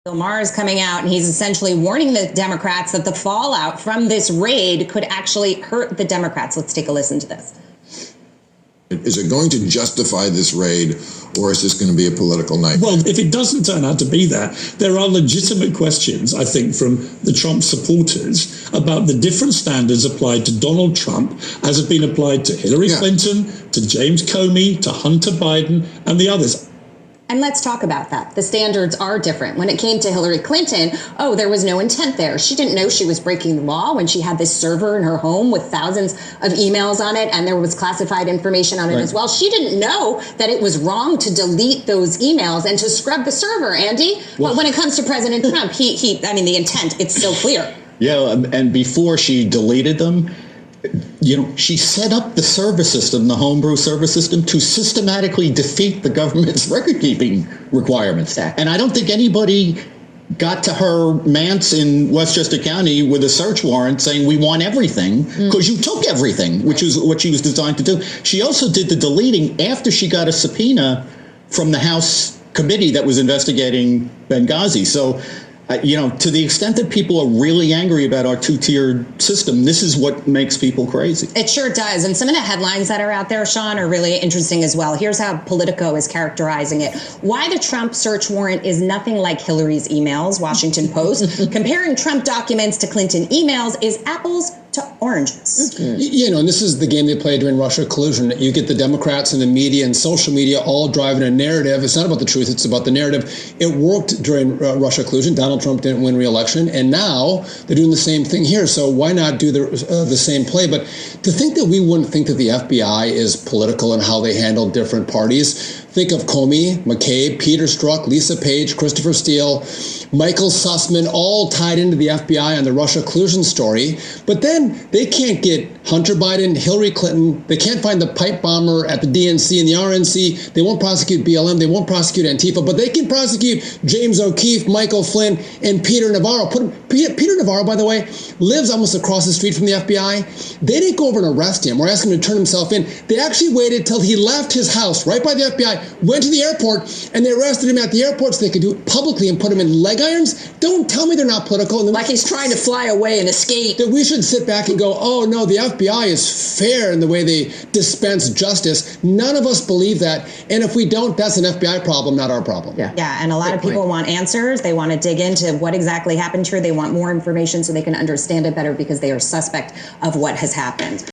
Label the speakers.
Speaker 1: Maher is coming out and he's essentially warning the Democrats that the fallout from this raid could actually hurt the Democrats. Let's take a listen to this.
Speaker 2: Is it going to justify this raid, or is this going to be a political nightmare?
Speaker 3: Well, if it doesn't turn out to be that, there are legitimate questions, I think, from the Trump supporters about the different standards applied to Donald Trump as have been applied to Hillary Clinton, to James Comey, to Hunter Biden, and the others.
Speaker 1: And let's talk about that. The standards are different. When it came to Hillary Clinton, there was no intent there. She didn't know she was breaking the law when she had this server in her home with thousands of emails on it, and there was classified information on it as well. She didn't know that it was wrong to delete those emails and to scrub the server, Andy. Well, but when it comes to President Trump, I mean, the intent, it's still clear.
Speaker 4: Yeah, and before she deleted them, she set up the server system, the homebrew server system, to systematically defeat the government's record-keeping requirements. And I don't think anybody got to her manse in Westchester County with a search warrant saying we want everything because you took everything, which is what she was designed to do. She also did the deleting after she got a subpoena from the House committee that was investigating Benghazi. So to the extent that people are really angry about our two-tiered system, this is what makes people crazy.
Speaker 1: It sure does. And some of the headlines that are out there, Sean, are really interesting as well. Here's how Politico is characterizing it. Why the Trump search warrant is nothing like Hillary's emails, Washington Post. Comparing Trump documents to Clinton emails is apples to oranges.
Speaker 5: And this is the game they play during Russia collusion. You get the Democrats and the media and social media all driving a narrative. It's not about the truth, it's about the narrative. It worked during Russia collusion. Donald Trump didn't win re-election, and now they're doing the same thing here. So why not do the same play? But to think that we wouldn't think that the FBI is political in how they handle different parties. Think of Comey, McCabe, Peter Strzok, Lisa Page, Christopher Steele, Michael Sussman, all tied into the FBI on the Russia collusion story. But then they can't get Hunter Biden, Hillary Clinton. They can't find the pipe bomber at the DNC and the RNC. They won't prosecute BLM. They won't prosecute Antifa. But they can prosecute James O'Keefe, Michael Flynn, and Peter Navarro. Peter Navarro, by the way, lives almost across the street from the FBI. They didn't go over and arrest him or ask him to turn himself in. They actually waited till he left his house right by the FBI, went to the airport, and they arrested him at the airport so they could do it publicly and put him in leg irons. Don't tell me they're not political.
Speaker 6: Like he's trying to fly away and escape.
Speaker 5: That we should sit back and go, oh no, the FBI is fair in the way they dispense justice. None of us believe that. And if we don't, that's an FBI problem, not our problem.
Speaker 1: Yeah, and a lot of people want answers. They want to dig into what exactly happened here. They want more information so they can understand it better because they are suspect of what has happened.